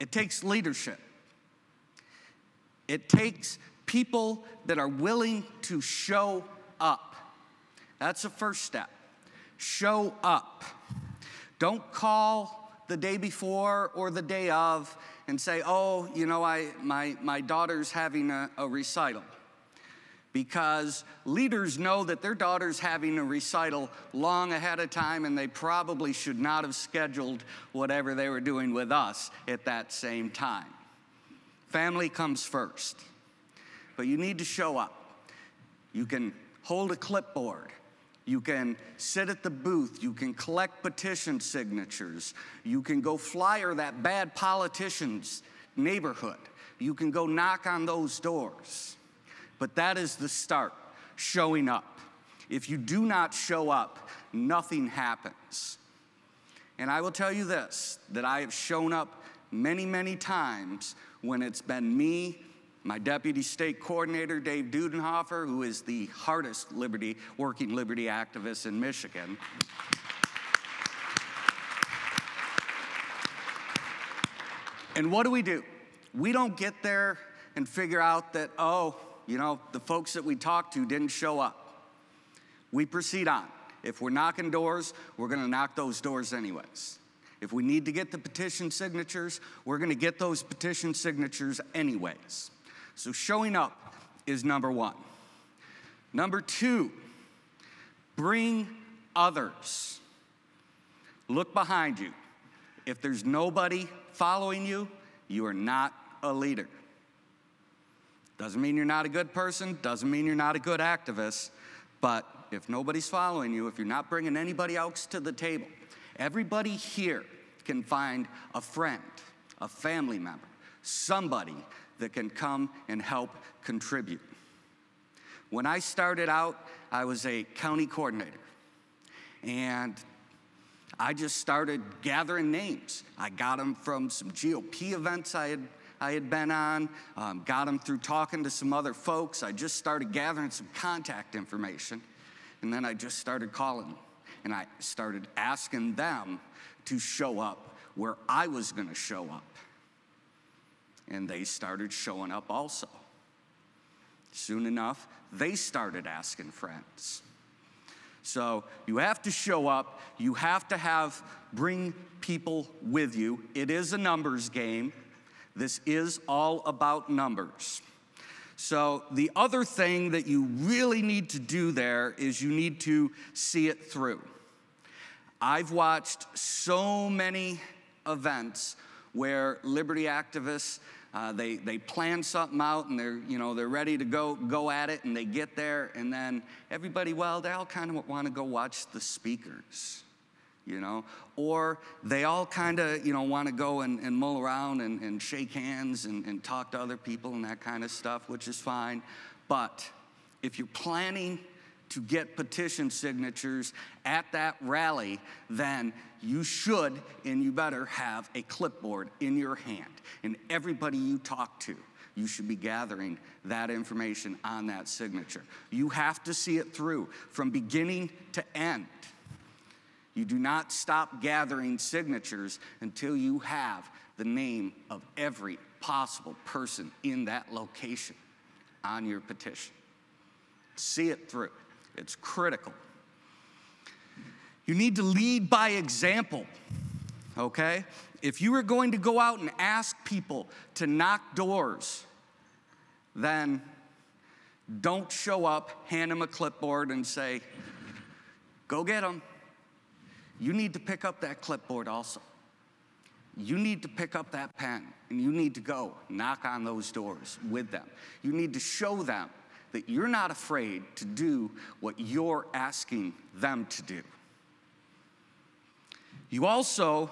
It takes leadership. It takes people that are willing to show up. That's the first step. Show up. Don't call the day before or the day of and say, oh, you know, my daughter's having a recital. Because leaders know that their daughter's having a recital long ahead of time, and they probably should not have scheduled whatever they were doing with us at that same time. Family comes first. But you need to show up. You can hold a clipboard. You can sit at the booth. You can collect petition signatures. You can go flyer that bad politician's neighborhood. You can go knock on those doors. But that is the start, showing up. If you do not show up, nothing happens. And I will tell you this, that I have shown up many, many times when it's been me, my deputy state coordinator, Dave Dudenhofer, who is the hardest working liberty activist in Michigan. And what do? We don't get there and figure out that, oh, you know, the folks that we talked to didn't show up. We proceed on. If we're knocking doors, we're going to knock those doors anyways. If we need to get the petition signatures, we're going to get those petition signatures anyways. So showing up is number one. Number two, bring others. Look behind you. If there's nobody following you, you are not a leader. Doesn't mean you're not a good person, doesn't mean you're not a good activist, but if nobody's following you, if you're not bringing anybody else to the table, everybody here can find a friend, a family member, somebody that can come and help contribute. When I started out, I was a county coordinator, and I just started gathering names. I got them from some GOP events I had been on, got them through talking to some other folks. I just started gathering some contact information, and then I just started calling them, and I started asking them to show up where I was going to show up. And they started showing up also. Soon enough, they started asking friends. So you have to show up. You have to bring people with you. It is a numbers game. This is all about numbers. So the other thing that you really need to do there is you need to see it through. I've watched so many events where liberty activists, they plan something out and they're ready to go at it, and they get there, and then everybody, well, they all kind of want to go watch the speakers, or they all kind of want to go and mull around and shake hands and talk to other people and that kind of stuff, which is fine. But if you're planning to get petition signatures at that rally, then you should and you better have a clipboard in your hand. And everybody you talk to, you should be gathering that information on that signature. You have to see it through from beginning to end. You do not stop gathering signatures until you have the name of every possible person in that location on your petition. See it through. It's critical. You need to lead by example, okay? If you are going to go out and ask people to knock doors, then don't show up, hand them a clipboard, and say, go get them. You need to pick up that clipboard also. You need to pick up that pen, and you need to go knock on those doors with them. You need to show them that you're not afraid to do what you're asking them to do. You also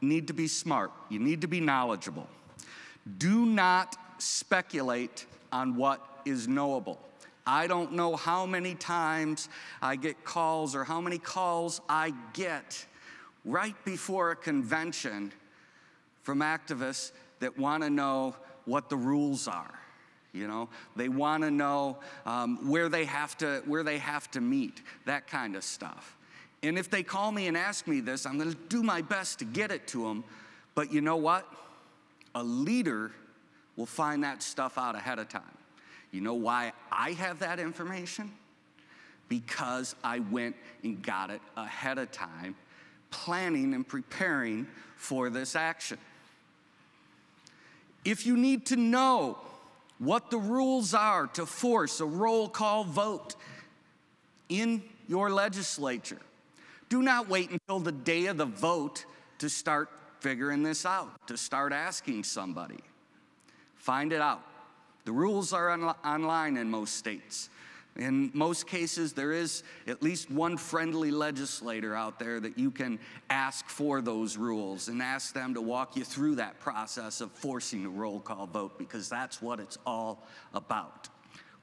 need to be smart. You need to be knowledgeable. Do not speculate on what is knowable. I don't know how many times I get calls or how many calls I get right before a convention from activists that want to know what the rules are. They want to know where they have to meet, that kind of stuff. And if they call me and ask me this, I'm going to do my best to get it to them. But you know what? A leader will find that stuff out ahead of time. You know why I have that information? Because I went and got it ahead of time, planning and preparing for this action. If you need to know what the rules are to force a roll call vote in your legislature, do not wait until the day of the vote to start figuring this out, to start asking somebody. Find it out. The rules are online in most states. In most cases, there is at least one friendly legislator out there that you can ask for those rules and ask them to walk you through that process of forcing a roll call vote, because that's what it's all about.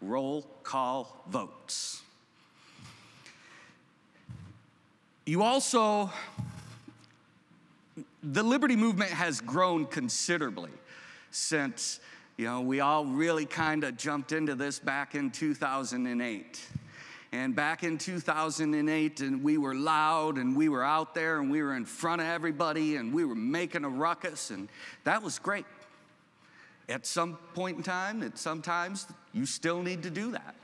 Roll call votes. You also, the Liberty Movement has grown considerably since, we all really kind of jumped into this back in 2008. And back in 2008, and we were loud, and we were out there, and we were in front of everybody, and we were making a ruckus, and that was great. At some point in time, sometimes you still need to do that.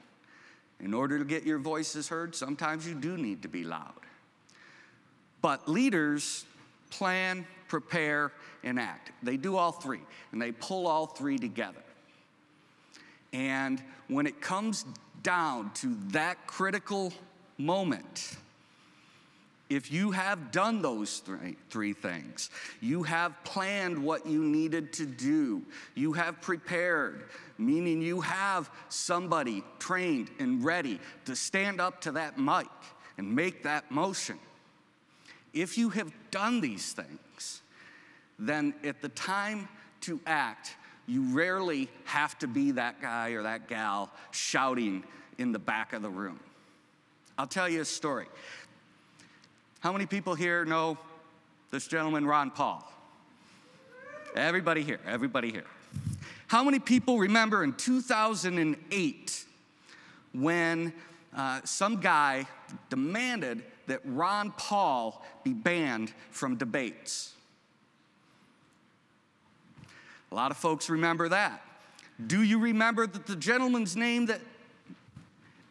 In order to get your voices heard, sometimes you do need to be loud. But leaders plan, prepare, and act. They do all three, and they pull all three together. And when it comes down to that critical moment, if you have done those three things, you have planned what you needed to do, you have prepared, meaning you have somebody trained and ready to stand up to that mic and make that motion. If you have done these things, then at the time to act, you rarely have to be that guy or that gal shouting in the back of the room. I'll tell you a story. How many people here know this gentleman, Ron Paul? Everybody here. How many people remember in 2008 when some guy demanded that Ron Paul be banned from debates? A lot of folks remember that. Do you remember that the gentleman's name that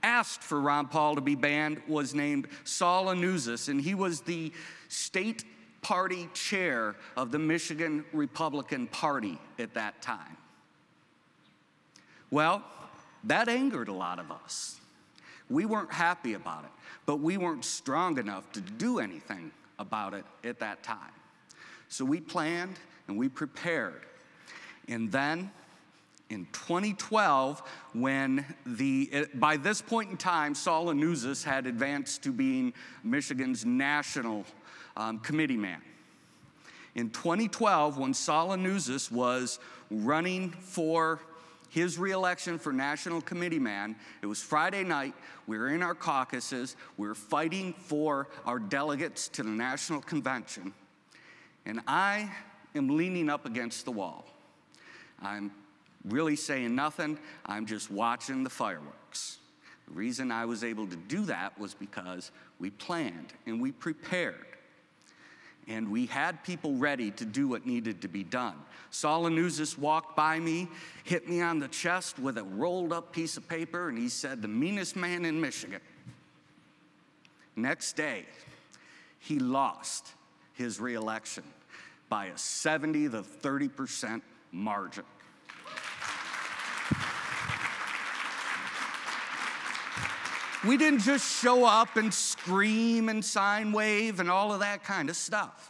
asked for Ron Paul to be banned was named Saul Anuzis, and he was the state party chair of the Michigan Republican Party at that time? Well, that angered a lot of us. We weren't happy about it, but we weren't strong enough to do anything about it at that time. So we planned and we prepared. And then in 2012, when by this point in time, Saul Anuzis had advanced to being Michigan's national committee man. In 2012, when Saul Anuzis was running for his reelection for national committee man, it was Friday night, we were in our caucuses, we were fighting for our delegates to the national convention, and I am leaning up against the wall. I'm really saying nothing. I'm just watching the fireworks. The reason I was able to do that was because we planned and we prepared. And we had people ready to do what needed to be done. Saul Anuzis walked by me, hit me on the chest with a rolled up piece of paper, and he said, "The meanest man in Michigan." Next day, he lost his reelection by a 70 to 30% margin. We didn't just show up and scream and sign wave and all of that kind of stuff.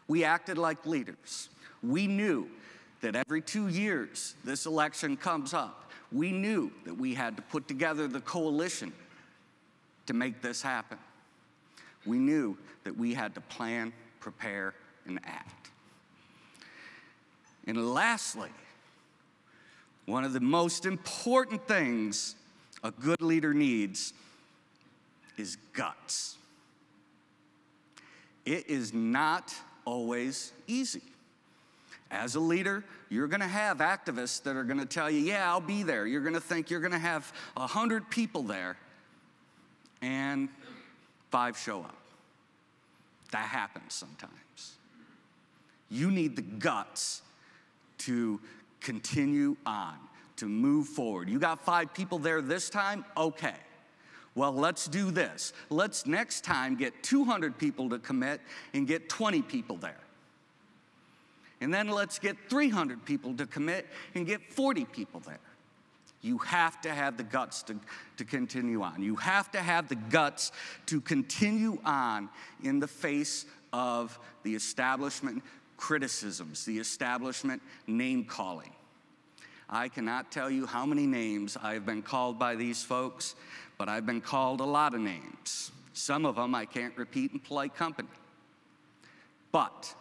We acted like leaders. We knew that every 2 years this election comes up. We knew that we had to put together the coalition to make this happen. We knew that we had to plan, prepare, and act. And lastly, one of the most important things a good leader needs is guts. It is not always easy. As a leader, you're going to have activists that are going to tell you, "Yeah, I'll be there." You're going to think you're going to have 100 people there, and 5 show up. That happens sometimes. You need the guts to continue on, to move forward. You got 5 people there this time? Okay. Well, let's do this. Let's next time get 200 people to commit and get 20 people there. And then let's get 300 people to commit and get 40 people there. You have to have the guts to continue on. You have to have the guts to continue on in the face of the establishment criticisms, the establishment name-calling. I cannot tell you how many names I have been called by these folks, but I've been called a lot of names. Some of them I can't repeat in polite company. But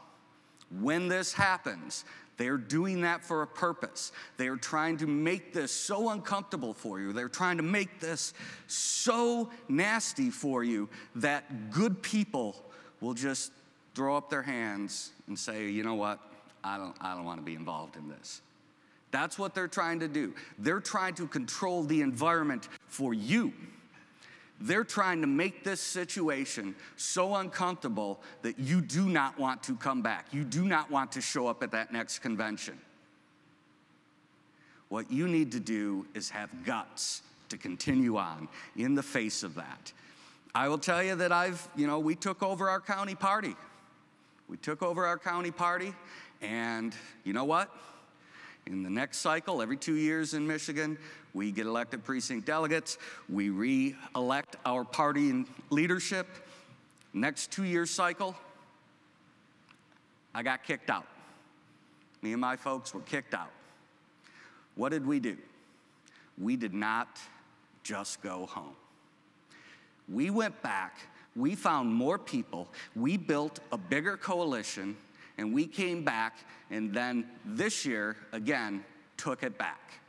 when this happens, they're doing that for a purpose. They're trying to make this so uncomfortable for you. They're trying to make this so nasty for you that good people will just throw up their hands and say, you know what, I don't want to be involved in this. That's what they're trying to do. They're trying to control the environment for you. They're trying to make this situation so uncomfortable that you do not want to come back. You do not want to show up at that next convention. What you need to do is have guts to continue on in the face of that. I will tell you that we took over our county party. We took over our county party, and you know what? In the next cycle, every 2 years in Michigan, we get elected precinct delegates. We re-elect our party and leadership. Next 2-year cycle, I got kicked out. Me and my folks were kicked out. What did we do? We did not just go home. We went back, we found more people, we built a bigger coalition, and we came back, and then this year, again, took it back.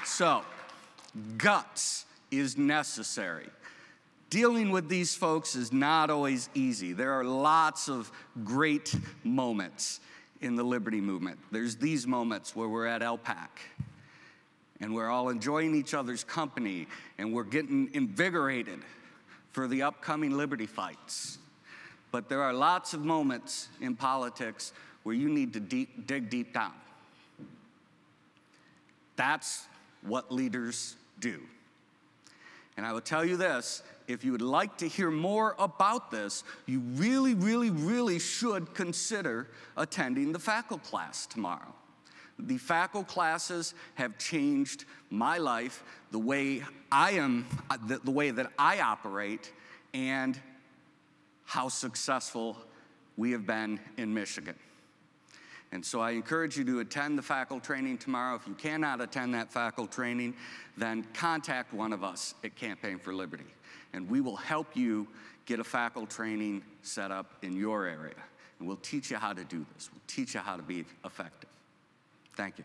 So, guts is necessary. Dealing with these folks is not always easy. There are lots of great moments in the Liberty Movement. There's these moments where we're at LPAC, and we're all enjoying each other's company, and we're getting invigorated for the upcoming liberty fights. But there are lots of moments in politics where you need to dig deep down. That's what leaders do. And I will tell you this, if you would like to hear more about this, you really, really, really should consider attending the FACL class tomorrow. The FACL classes have changed my life, the way that I operate, and how successful we have been in Michigan. And so I encourage you to attend the FACL training tomorrow. If you cannot attend that FACL training, then contact one of us at Campaign for Liberty, and we will help you get a FACL training set up in your area. And we'll teach you how to do this. We'll teach you how to be effective. Thank you.